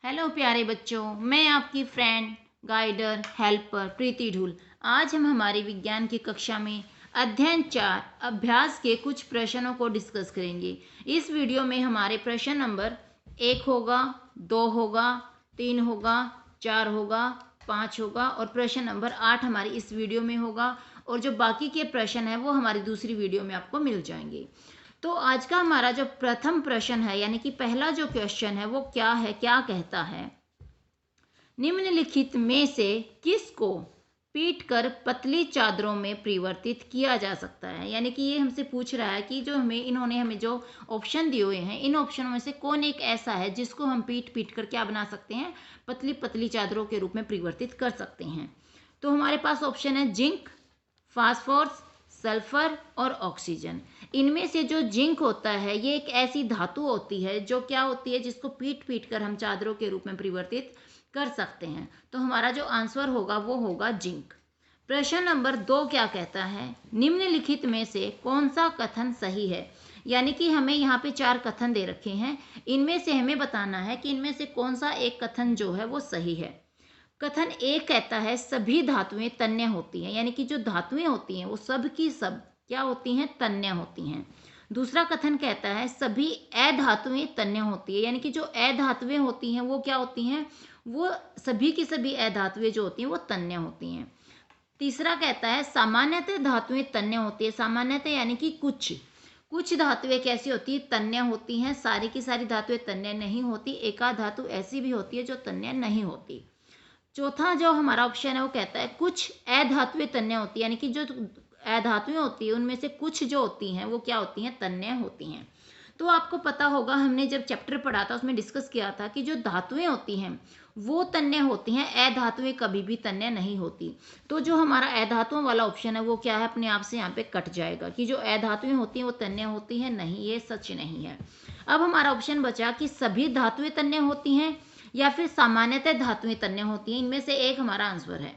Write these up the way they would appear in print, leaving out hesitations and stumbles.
Hello प्यारे बच्चों, मैं आपकी फ्रेंड गाइडर हेल्पर प्रीति ढूल। आज हम हमारी विज्ञान की कक्षा में अध्ययन 4 अभ्यास के कुछ प्रश्नों को डिस्कस करेंगे। इस वीडियो में हमारे प्रश्न नंबर 1 होगा, 2 होगा, 3 होगा, 4 होगा, 5 होगा और प्रश्न नंबर 8 हमारी इस वीडियो में होगा और जो बाकी के प्रश्न हैं वो हमारी दूसरी वीडियो में आपको मिल जाएंगे। तो आज का हमारा जो प्रथम प्रश्न है यानी कि पहला जो क्वेश्चन है वो क्या है, क्या कहता है, निम्नलिखित में से किसको पीटकर पतली चादरों में परिवर्तित किया जा सकता है। यानी कि ये हमसे पूछ रहा है कि जो इन्होंने हमें जो ऑप्शन दिए हुए हैं इन ऑप्शनों में से कौन एक ऐसा है जिसको हम पीट पीट कर क्या बना सकते हैं, पतली पतली चादरों के रूप में परिवर्तित कर सकते हैं। तो हमारे पास ऑप्शन है जिंक, फास्फोरस, सल्फर और ऑक्सीजन। इनमें से जो जिंक होता है ये एक ऐसी धातु होती है जो क्या होती है, जिसको पीट पीट कर हम चादरों के रूप में परिवर्तित कर सकते हैं। तो हमारा जो आंसर होगा वो होगा जिंक। प्रश्न नंबर 2 क्या कहता है, निम्नलिखित में से कौन सा कथन सही है। यानी कि हमें यहाँ पे 4 कथन दे रखे हैं, इनमें से हमें बताना है कि इनमें से कौन सा एक कथन जो है वो सही है। कथन एक कहता है सभी धातुएं तन्य होती हैं। यानी कि जो धातुएं होती हैं वो सब की सब क्या होती हैं, तन्य होती हैं। दूसरा कथन कहता है सभी अधातुएं तन्य होती है। यानी कि जो अधातुएं होती हैं वो क्या होती हैं, वो सभी की सभी अधातुएं जो होती हैं वो तन्य होती हैं। तीसरा कहता है सामान्यतः धातुएं तन्य होती है। सामान्यतः यानी कि कुछ धातुएं कैसी होती है, तन्य होती हैं। सारी की सारी धातुएं तन्य नहीं होती, एकाध धातु ऐसी भी होती है जो तन्य नहीं होती। चौथा जो हमारा ऑप्शन है वो कहता है कुछ अधातुएं तन्य होती है। यानी कि जो अधातुएं होती है उनमें से कुछ जो होती हैं वो क्या होती हैं, तन्य होती हैं। तो आपको पता होगा हमने जब चैप्टर पढ़ा था उसमें डिस्कस किया था कि जो धातुएं होती हैं वो तन्य होती हैं, अधातुएं कभी भी तन्य नहीं होती। तो जो हमारा अधातुओं वाला ऑप्शन है वो क्या है, अपने आप से यहाँ पे कट जाएगा कि जो अधातुएं होती हैं वो तन्य होती हैं, नहीं, ये सच नहीं है। अब हमारा ऑप्शन बचा कि सभी धातुएं तन्य होती हैं या फिर सामान्यतः धातुएं तन्य होती हैं। इनमें से एक हमारा आंसर है।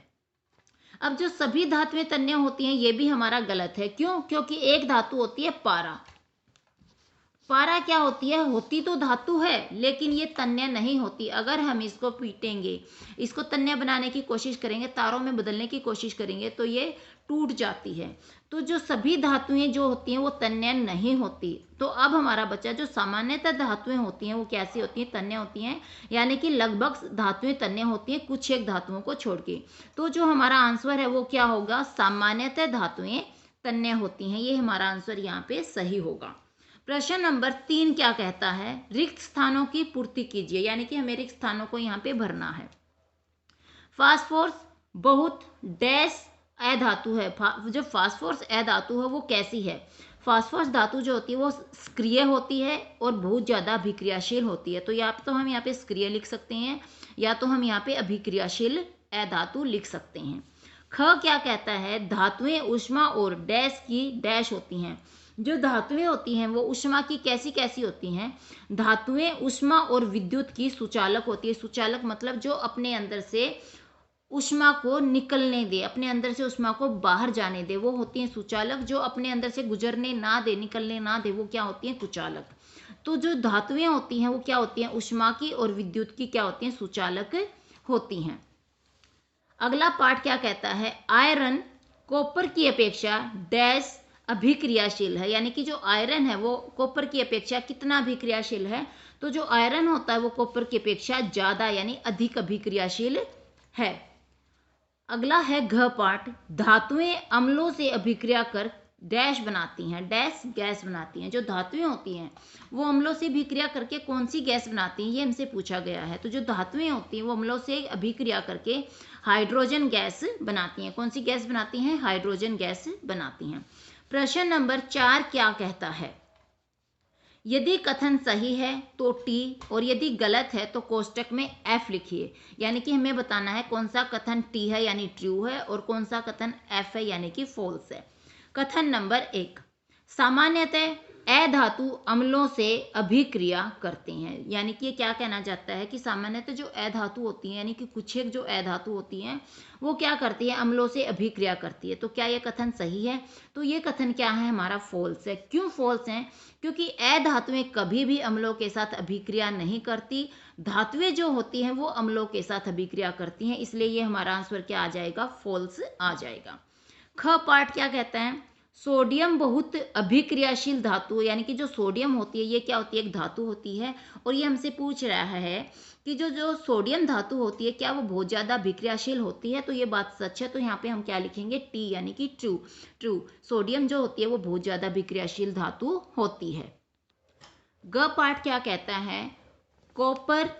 अब जो सभी धातुएं तन्य होती हैं ये भी हमारा गलत है। क्यों? क्योंकि एक धातु होती है पारा। पारा क्या होती है, होती तो धातु है लेकिन ये तन्य नहीं होती। अगर हम इसको पीटेंगे, इसको तन्य बनाने की कोशिश करेंगे, तारों में बदलने की कोशिश करेंगे तो ये टूट जाती है। तो जो सभी धातुएं जो होती हैं वो तन्य नहीं होती। तो अब हमारा बच्चा जो सामान्यतः धातुएं होती हैं वो कैसी होती हैं, तन्य होती हैं। यानी कि लगभग धातुएं तन्य होती हैं कुछ एक धातुओं को छोड़ के। तो जो हमारा आंसर है वो क्या होगा, सामान्यतः धातुएं तन्य होती हैं। ये हमारा आंसर यहाँ पे सही होगा। प्रश्न नंबर 3 क्या कहता है, रिक्त स्थानों की पूर्ति कीजिए। यानी कि हमें रिक्त स्थानों को यहाँ पे भरना है। फास्फोरस बहुत डैश अधातु है। जो फास्फोरस अधातु है वो कैसी है, फास्फोरस धातु जो होती है वो सक्रिय होती है और बहुत ज़्यादा अभिक्रियाशील होती है। तो या तो हम यहाँ पे सक्रिय लिख सकते हैं या तो हम यहाँ पे अभिक्रियाशील अधातु लिख सकते हैं। ख क्या कहता है, धातुएं उष्मा और डैश की डैश होती हैं। जो धातुएं होती हैं वो उष्मा की कैसी कैसी होती हैं, धातुएं उष्मा और विद्युत की सुचालक होती है। सुचालक मतलब जो अपने अंदर से उष्मा को निकलने दे, अपने अंदर से उष्मा को बाहर जाने दे, वो होती हैं सुचालक। जो अपने अंदर से गुजरने ना दे, निकलने ना दे, वो क्या होती हैं, कुचालक। तो जो धातुएं होती हैं वो क्या होती हैं, उष्मा की और विद्युत की क्या होती हैं, सुचालक होती हैं। अगला पार्ट क्या कहता है, आयरन कॉपर की अपेक्षा डैश अभिक्रियाशील है। यानी कि जो आयरन है वो कॉपर की अपेक्षा कितना अभिक्रियाशील है, तो जो आयरन होता है वो कॉपर की अपेक्षा ज्यादा यानी अधिक अभिक्रियाशील है। अगला है घ पार्ट, धातुएं अम्लों से अभिक्रिया कर डैश बनाती हैं, डैश गैस बनाती हैं। जो धातुएं होती हैं वो अम्लों से अभिक्रिया करके कौन सी गैस बनाती हैं, ये हमसे पूछा गया है। तो जो धातुएं होती हैं वो अम्लों से अभिक्रिया करके हाइड्रोजन गैस बनाती हैं। कौन सी गैस बनाती हैं, हाइड्रोजन गैस बनाती हैं। प्रश्न नंबर 4 क्या कहता है, यदि कथन सही है तो टी और यदि गलत है तो कोष्टक में एफ लिखिए। यानी कि हमें बताना है कौन सा कथन टी है यानी ट्रू है और कौन सा कथन एफ है यानी कि फॉल्स है। कथन नंबर 1, सामान्यतः अधातु अम्लों से अभिक्रिया करते हैं। यानी कि ये क्या कहना चाहता है कि सामान्यतः जो अधातु होती हैं, यानी कि कुछ एक जो अधातु होती हैं, वो क्या करती है, अम्लों से अभिक्रिया करती है। तो क्या ये कथन सही है? तो ये कथन क्या है, हमारा फॉल्स है। क्यों फॉल्स है? क्योंकि अधातुएं कभी भी अम्लों के साथ अभिक्रिया नहीं करती, धातुएं जो होती हैं वो अम्लों के साथ अभिक्रिया करती हैं, इसलिए ये हमारा आंसर क्या आ जाएगा, फॉल्स आ जाएगा। ख पार्ट क्या कहता है, सोडियम बहुत अभिक्रियाशील धातु, यानी कि जो सोडियम होती है ये क्या होती है, एक धातु होती है, और ये हमसे पूछ रहा है कि जो जो सोडियम धातु होती है क्या वो बहुत ज़्यादा अभिक्रियाशील होती है। तो ये बात सच है, तो यहाँ पे हम क्या लिखेंगे, टी, यानी कि ट्रू। ट्रू, सोडियम जो होती है वो बहुत ज़्यादा अभिक्रियाशील धातु होती है। ग पार्ट क्या कहता है, कॉपर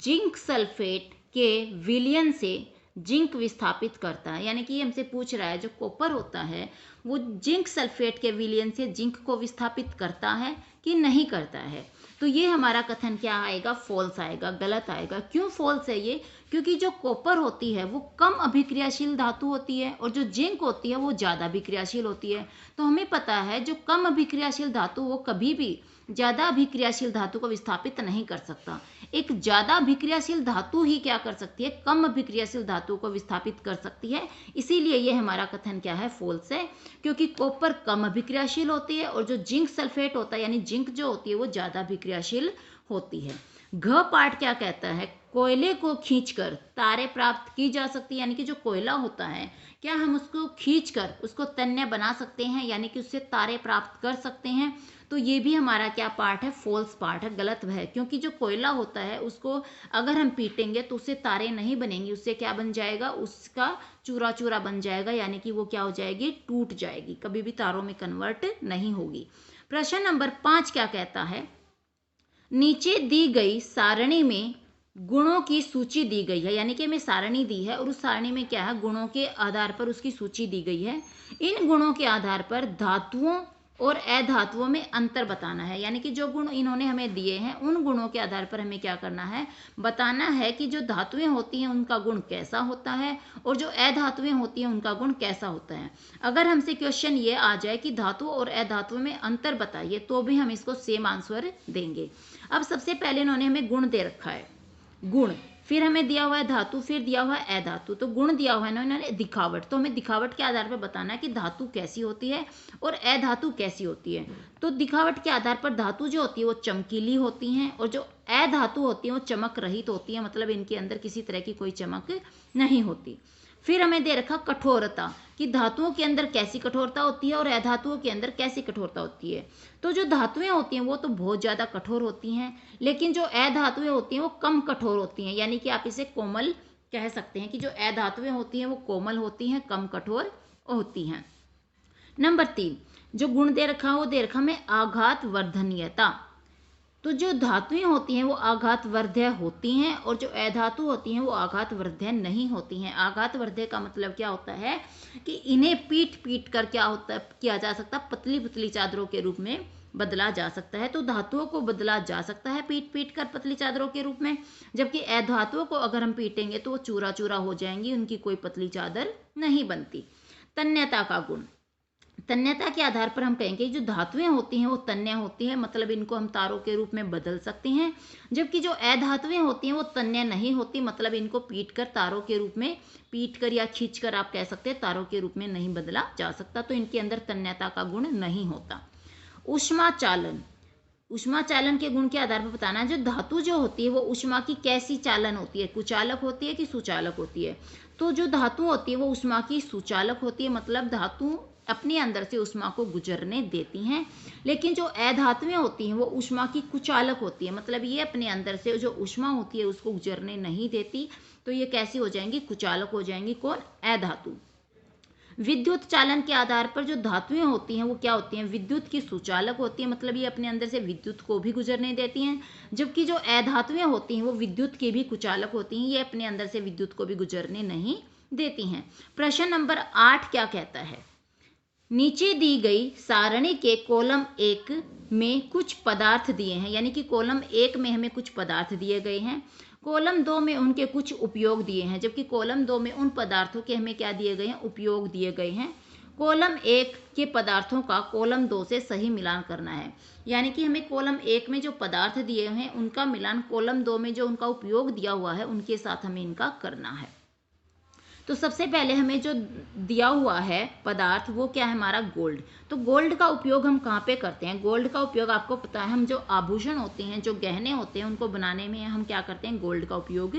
जिंक सल्फेट के विलयन से जिंक विस्थापित करता है। यानी कि ये हमसे पूछ रहा है जो कॉपर होता है वो जिंक सल्फेट के विलयन से जिंक को विस्थापित करता है कि नहीं करता है। तो ये हमारा कथन क्या आएगा, फॉल्स आएगा, गलत आएगा। क्यों फॉल्स है ये? क्योंकि जो कॉपर होती है वो कम अभिक्रियाशील धातु होती है और जो जिंक होती है वो ज़्यादा अभिक्रियाशील होती है। तो हमें पता है जो कम अभिक्रियाशील धातु वो कभी भी ज़्यादा अभिक्रियाशील धातु को विस्थापित नहीं कर सकता। एक ज़्यादा अभिक्रियाशील धातु ही क्या कर सकती है, कम अभिक्रियाशील धातु को विस्थापित कर सकती है। इसीलिए ये हमारा कथन क्या है, फॉल्स है, क्योंकि कॉपर कम अभिक्रियाशील होती है और जो जिंक सल्फेट होता है यानी जिंक जो होती है वो ज़्यादा अभिक्रियाशील होती है। घ पार्ट क्या कहता है, कोयले को खींचकर तारे प्राप्त की जा सकती है। यानी कि जो कोयला होता है क्या हम उसको खींचकर उसको तन्य बना सकते हैं, यानी कि उससे तारे प्राप्त कर सकते हैं। तो ये भी हमारा क्या पार्ट है, फॉल्स पार्ट है, गलत है। क्योंकि जो कोयला होता है उसको अगर हम पीटेंगे तो उससे तारे नहीं बनेंगी, उससे क्या बन जाएगा, उसका चूरा चूरा बन जाएगा, यानी कि वो क्या हो जाएगी, टूट जाएगी, कभी भी तारों में कन्वर्ट नहीं होगी। प्रश्न नंबर 5 क्या कहता है, नीचे दी गई सारणी में गुणों की सूची दी गई है। यानी कि हमें सारणी दी है और उस सारणी में क्या है, गुणों के आधार पर उसकी सूची दी गई है। इन गुणों के आधार पर धातुओं और अधातुओं में अंतर बताना है। यानी कि जो गुण इन्होंने हमें दिए हैं उन गुणों के आधार पर हमें क्या करना है, बताना है कि जो धातुएं होती हैं उनका गुण कैसा होता है और जो अधातुएं होती हैं उनका गुण कैसा होता है। अगर हमसे क्वेश्चन ये आ जाए कि धातु और अधातुओं में अंतर बताइए तो भी हम इसको सेम आंसर देंगे। अब सबसे पहले इन्होंने हमें गुण दे रखा है, गुण, फिर हमें दिया हुआ है धातु, फिर दिया हुआ है अधातु। तो गुण दिया हुआ है ना इन्होंने दिखावट, तो हमें दिखावट के आधार पर बताना है कि धातु कैसी होती है और अधातु कैसी होती है। तो दिखावट के आधार पर धातु जो होती है वो चमकीली होती हैं और जो अधातु होती है वो चमक रहित होती है, मतलब इनके अंदर किसी तरह की कोई चमक नहीं होती। फिर हमें दे रखा कठोरता, कि धातुओं के अंदर कैसी कठोरता होती है और अधातुओं के अंदर कैसी कठोरता होती है। तो जो धातुएं होती हैं वो तो बहुत ज़्यादा कठोर होती हैं, लेकिन जो अधातुएं होती हैं वो कम कठोर होती हैं। यानी कि आप इसे कोमल कह सकते हैं कि जो अधातुएं होती हैं वो कोमल होती हैं, कम कठोर होती हैं। नंबर 3 जो गुण दे रखा है वो दे रखा हमें आघात वर्धनीयता। तो जो धातुएं होती हैं वो आघात वर्ध्य होती हैं और जो अधातु होती हैं वो आघात वर्ध्य नहीं होती हैं। आघात वर्ध्य का मतलब क्या होता है कि इन्हें पीट पीट कर क्या होता है, किया जा सकता है, पतली पतली चादरों के रूप में बदला जा सकता है। तो धातुओं को बदला जा सकता है पीट पीट कर पतली चादरों के रूप में, जबकि अधातुओं को अगर हम पीटेंगे तो वो चूरा चूरा हो जाएंगी, उनकी कोई पतली चादर नहीं बनती। तन्यता का गुण, तन्यता के आधार पर हम कहेंगे जो धातुएं होती हैं वो तन्य होती है, मतलब इनको हम तारों के रूप में बदल सकते हैं। जबकि जो अधातुएं होती हैं वो तन्य नहीं होती, मतलब इनको पीट कर तारों के रूप में, पीट कर या खींच कर आप कह सकते हैं तारों के रूप में नहीं बदला जा सकता, तो इनके अंदर तन्यता का गुण नहीं होता। ऊष्मा चालन, ऊष्मा चालन के गुण के आधार पर बताना है जो धातु जो होती है वो ऊष्मा की कैसी चालन होती है, कुचालक होती है कि सुचालक होती है। तो जो धातु होती है वो ऊष्मा की सुचालक होती है, मतलब धातु अपने अंदर से ऊष्मा को गुजरने देती हैं। लेकिन जो अधातुएं होती हैं वो ऊष्मा की कुचालक होती है, मतलब ये अपने अंदर से जो ऊष्मा होती है उसको गुजरने नहीं देती, तो ये कैसी हो जाएंगी, कुचालक हो जाएंगी। कौन, अधातु। विद्युत चालन के आधार पर जो धातुएं होती हैं वो क्या होती हैं, विद्युत की सुचालक होती है, मतलब ये अपने अंदर से विद्युत को भी गुजरने देती हैं। जबकि जो अधातुएं होती हैं वो विद्युत की भी कुचालक होती हैं, ये अपने अंदर से विद्युत को भी गुजरने नहीं देती हैं। प्रश्न नंबर 8 क्या कहता है, नीचे दी गई सारणी के कॉलम 1 में कुछ पदार्थ दिए हैं। यानी कि कॉलम 1 में हमें कुछ पदार्थ दिए गए हैं, कॉलम 2 में उनके कुछ उपयोग दिए हैं, जबकि कॉलम 2 में उन पदार्थों के हमें क्या दिए गए हैं, उपयोग दिए गए हैं। कॉलम 1 के पदार्थों का कॉलम 2 से सही मिलान करना है। यानी कि हमें कॉलम 1 में जो पदार्थ दिए हैं उनका मिलान कॉलम 2 में जो उनका उपयोग दिया हुआ है उनके साथ हमें इनका करना है। तो सबसे पहले हमें जो दिया हुआ है पदार्थ वो क्या है हमारा गोल्ड। तो गोल्ड का उपयोग हम कहाँ पे करते हैं? गोल्ड का उपयोग आपको पता है, हम जो आभूषण होते हैं, जो गहने होते हैं, उनको बनाने में हम क्या करते हैं? गोल्ड का उपयोग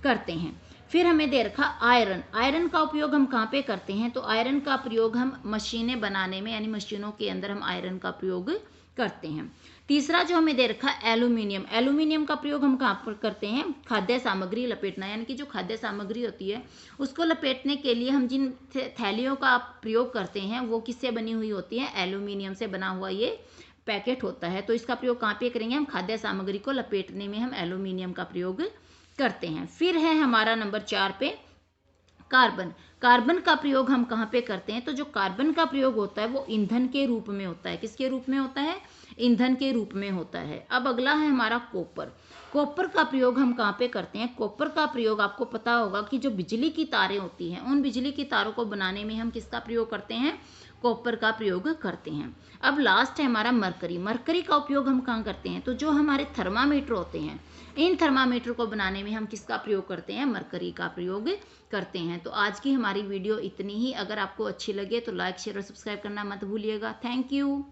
करते हैं। फिर हमें दे रखा आयरन। आयरन का उपयोग हम कहाँ पे करते हैं? तो आयरन का प्रयोग हम मशीनें बनाने में, यानी मशीनों के अंदर हम आयरन का प्रयोग करते हैं। तीसरा जो हमें दे रखा एल्यूमिनियम। एल्यूमिनियम का प्रयोग हम कहाँ पर करते हैं? खाद्य सामग्री लपेटना, यानी कि जो खाद्य सामग्री होती है उसको लपेटने के लिए हम जिन थैलियों का प्रयोग करते हैं वो किससे बनी हुई होती है? एल्यूमिनियम से बना हुआ ये पैकेट होता है। तो इसका प्रयोग कहाँ पे करेंगे? हम खाद्य सामग्री को लपेटने में हम एल्यूमिनियम का प्रयोग करते हैं। फिर है हमारा नंबर 4 पे कार्बन। कार्बन का प्रयोग हम कहाँ पे करते हैं? तो जो कार्बन का प्रयोग होता है वो ईंधन के रूप में होता है। किसके रूप में होता है? ईंधन के रूप में होता है। अब अगला है हमारा कॉपर। कॉपर का प्रयोग हम कहाँ पे करते हैं? कॉपर का प्रयोग आपको पता होगा कि जो बिजली की तारें होती हैं उन बिजली की तारों को बनाने में हम किसका प्रयोग करते हैं? कॉपर का प्रयोग करते हैं। अब लास्ट है हमारा मरकरी। मरकरी का उपयोग हम कहाँ करते हैं? तो जो हमारे थर्मामीटर होते हैं इन थर्मामीटर को बनाने में हम किसका प्रयोग करते हैं? मरकरी का प्रयोग करते हैं। तो आज की हमारी वीडियो इतनी ही। अगर आपको अच्छी लगे तो लाइक शेयर और सब्सक्राइब करना मत भूलिएगा। Thank you.